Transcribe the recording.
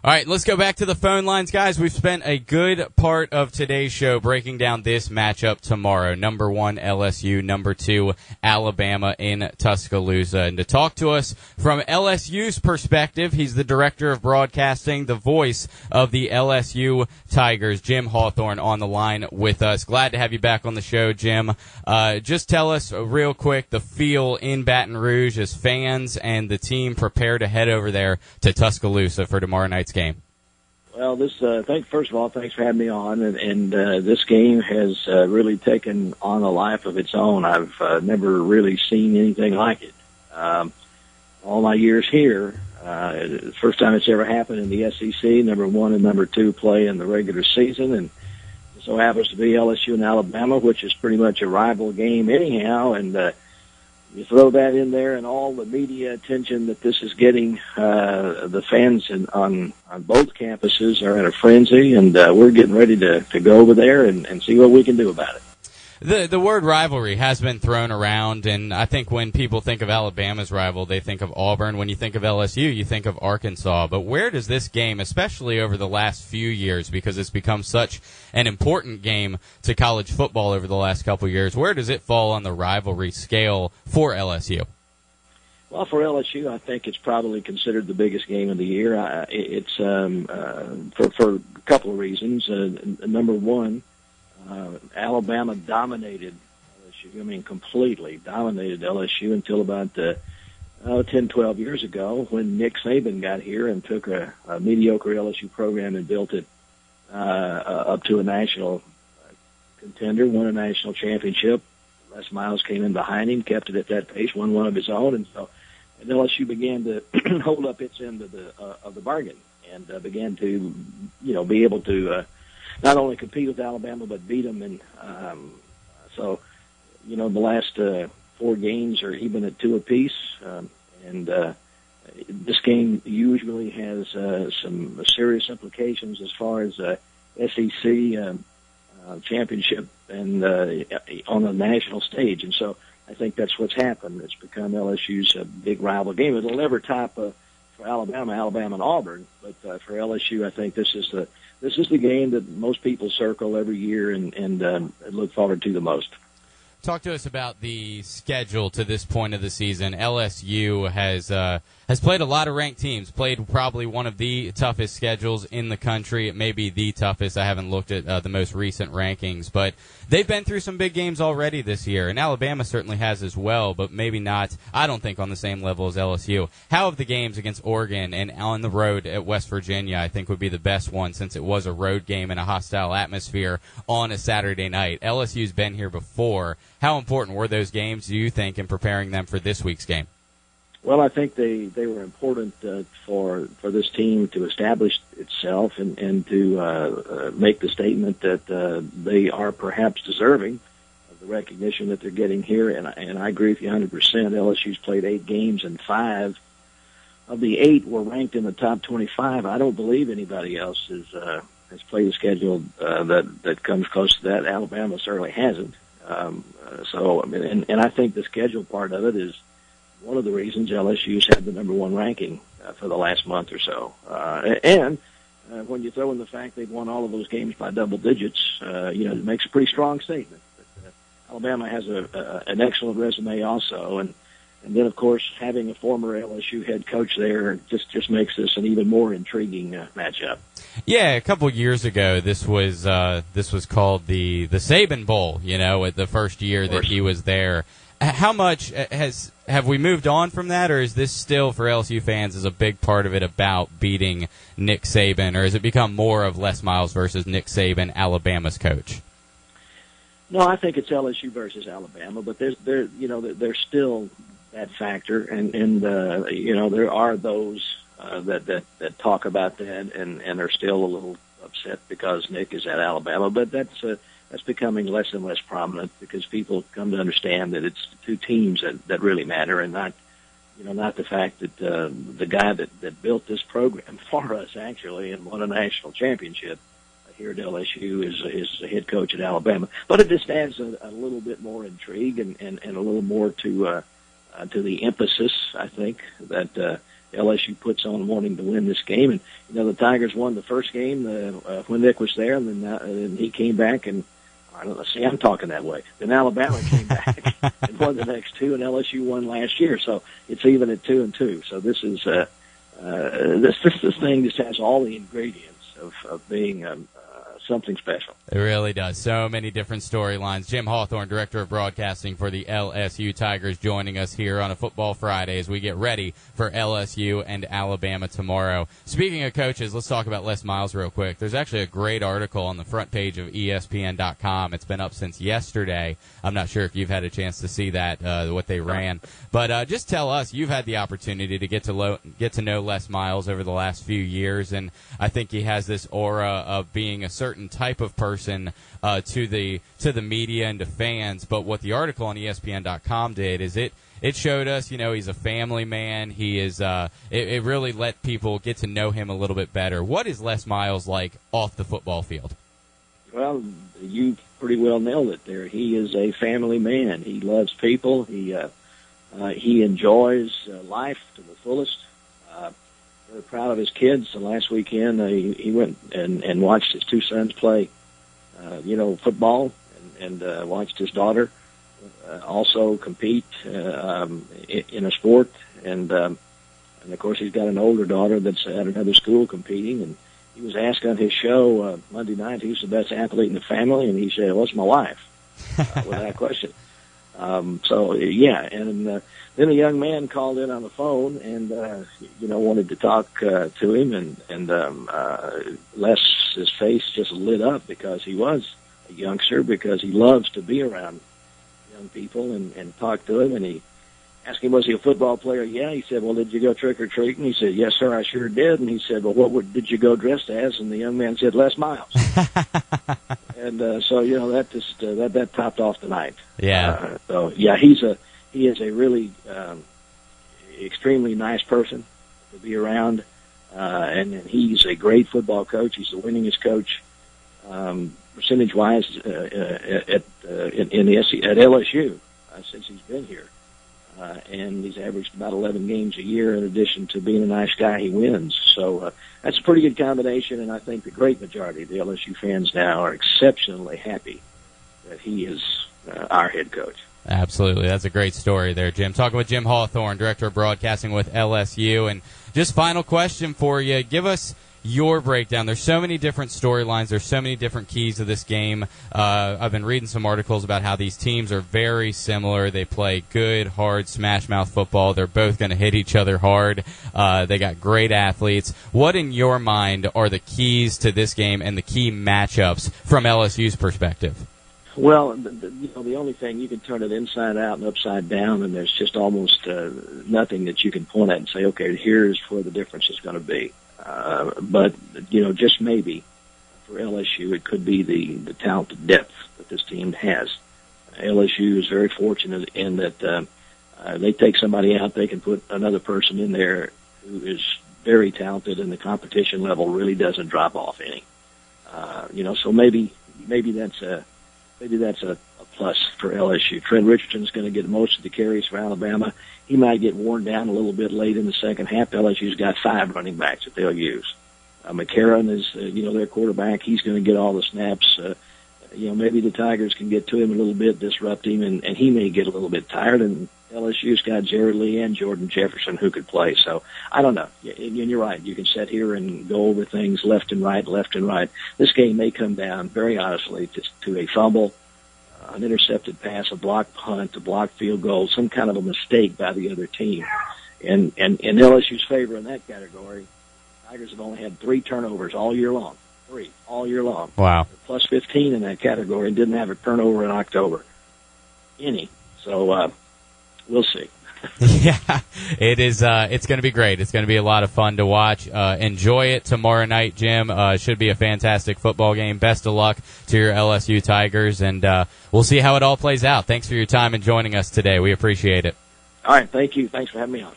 All right, let's go back to the phone lines, guys. We've spent a good part of today's show breaking down this matchup tomorrow. Number 1, LSU. Number 2, Alabama in Tuscaloosa. And to talk to us from LSU's perspective, he's the director of broadcasting, the voice of the LSU Tigers, Jim Hawthorne, on the line with us. Glad to have you back on the show, Jim. Just tell us real quick the feel in Baton Rouge as fans and the team prepare to head over there to Tuscaloosa for tomorrow night's game. Well, first of all, thanks for having me on. And this game has really taken on a life of its own. I've never really seen anything like it. All my years here, the first time it's ever happened in the SEC, number 1 and number 2 play in the regular season. And it so happens to be LSU and Alabama, which is pretty much a rival game anyhow. And you throw that in there and all the media attention that this is getting, the fans on both campuses are in a frenzy, and we're getting ready to go over there and see what we can do about it. The word rivalry has been thrown around, and I think when people think of Alabama's rival, they think of Auburn. When you think of LSU, you think of Arkansas. But where does this game, especially over the last few years, because it's become such an important game to college football over the last couple of years, where does it fall on the rivalry scale for LSU? Well, for LSU, I think it's probably considered the biggest game of the year. It's for a couple of reasons. Number 1, Alabama dominated LSU. I mean, completely dominated LSU until about 10, 12 years ago when Nick Saban got here and took a mediocre LSU program and built it up to a national contender, won a national championship. Les Miles came in behind him, kept it at that pace, won one of his own, and LSU began to hold up its end of the bargain and began to, be able to not only compete with Alabama but beat them. And the last 4 games are even at 2 apiece. And this game usually has some serious implications as far as SEC championship and on the national stage. And so I think that's what's happened. It's become LSU's big rival game. It'll never top for Alabama and Auburn, but for LSU, I think this is the game that most people circle every year and look forward to the most. Talk to us about the schedule to this point of the season. LSU has played a lot of ranked teams, played probably one of the toughest schedules in the country. It may be the toughest. I haven't looked at the most recent rankings, but they've been through some big games already this year, and Alabama certainly has as well, but maybe not, I don't think, on the same level as LSU. How have the games against Oregon and on the road at West Virginia, I think, would be the best one since it was a road game in a hostile atmosphere on a Saturday night? LSU's been here before. How important were those games, do you think, in preparing them for this week's game? Well, I think they were important for this team to establish itself and to make the statement that they are perhaps deserving of the recognition that they're getting here. And I agree with you 100%. LSU's played 8 games, and 5 of the 8 were ranked in the top 25. I don't believe anybody else has played a schedule that comes close to that. Alabama certainly hasn't. And I think the schedule part of it is one of the reasons LSU's had the number 1 ranking for the last month or so. And when you throw in the fact they've won all of those games by double digits, it makes a pretty strong statement. But, Alabama has an excellent resume also, and then of course having a former LSU head coach there just makes this an even more intriguing matchup. Yeah, a couple years ago, this was called the Saban Bowl. At the first year that he was there. How much have we moved on from that, or is this still for LSU fans is a big part of it about beating Nick Saban, or has it become more of Les Miles versus Nick Saban, Alabama's coach? No, I think it's LSU versus Alabama, but there's still that factor, and there are those that talk about that and are still a little upset because Nick is at Alabama, but that's becoming less and less prominent because people come to understand that it's 2 teams that really matter, and not the fact that the guy that built this program for us actually and won a national championship here at LSU is the head coach at Alabama. But it just adds a little bit more intrigue and a little more to the emphasis, I think, that LSU puts on wanting to win this game. And the Tigers won the first game when Nick was there, and then he came back and. I don't know. See, I'm talking that way. Then Alabama came back and won the next two, and LSU won last year. So it's even at 2-2. So this is this thing just has all the ingredients of being something special. It really does. So many different storylines. Jim Hawthorne, Director of Broadcasting for the LSU Tigers, joining us here on a Football Friday as we get ready for LSU and Alabama tomorrow. Speaking of coaches, let's talk about Les Miles real quick. There's actually a great article on the front page of ESPN.com. It's been up since yesterday. I'm not sure if you've had a chance to see that, what they ran. But just tell us, you've had the opportunity to get to know Les Miles over the last few years, and I think he has this aura of being a certain type of person to the media and to fans. But what the article on ESPN.com did is it showed us, he's a family man. He is it really let people get to know him a little bit better. What is Les Miles like off the football field? Well, you pretty well nailed it there. He is a family man. He loves people. He enjoys life to the fullest. Very proud of his kids. So last weekend, he went and watched his two sons play, football, and watched his daughter also compete in a sport. And of course, he's got an older daughter that's at another school competing. And he was asked on his show Monday night who's the best athlete in the family, and he said, "Well, it's my wife," without question. Then a young man called in on the phone and, wanted to talk to him, and Les's face just lit up because he was a youngster, because he loves to be around young people and talk to him. And he asked him, was he a football player? Yeah. He said, well, did you go trick-or-treating? He said, yes, sir, I sure did. And he said, well, did you go dressed as? And the young man said, Les Miles. And that topped off the night. Yeah. He is a really extremely nice person to be around, and he's a great football coach. He's the winningest coach percentage-wise at LSU since he's been here, and he's averaged about 11 games a year. In addition to being a nice guy, he wins. So that's a pretty good combination, and I think the great majority of the LSU fans now are exceptionally happy that he is our head coach. Absolutely. That's a great story there, Jim. Talking with Jim Hawthorne, Director of Broadcasting with LSU. And just final question for you. Give us your breakdown. There's so many different storylines. There's so many different keys to this game. I've been reading some articles about how these teams are very similar. They play good, hard, smash-mouth football. They're both going to hit each other hard. They got great athletes. What, in your mind, are the keys to this game and the key matchups from LSU's perspective? Well, the only thing, you can turn it inside out and upside down, and there's just almost nothing that you can point at and say, okay, here's where the difference is going to be. But just maybe for LSU, it could be the talented depth that this team has. LSU is very fortunate in that they take somebody out, they can put another person in there who is very talented, and the competition level really doesn't drop off any. So maybe that's a plus for LSU. Trent Richardson's going to get most of the carries for Alabama. He might get worn down a little bit late in the second half. LSU's got 5 running backs that they'll use. McCarron is, their quarterback. He's going to get all the snaps. Maybe the Tigers can get to him a little bit, disrupt him, and he may get a little bit tired. And LSU's got Jared Lee and Jordan Jefferson who could play. So I don't know. And you're right. You can sit here and go over things left and right. This game may come down, very honestly, to a fumble, an intercepted pass, a blocked punt, a blocked field goal, some kind of a mistake by the other team. And in LSU's favor in that category, Tigers have only had 3 turnovers all year long. 3 all year long. Wow. Plus 15 in that category, and didn't have a turnover in October. Any. So we'll see. Yeah, it is. It's going to be great. It's going to be a lot of fun to watch. Enjoy it tomorrow night, Jim. Should be a fantastic football game. Best of luck to your LSU Tigers, and we'll see how it all plays out. Thanks for your time and joining us today. We appreciate it. All right, thank you. Thanks for having me on.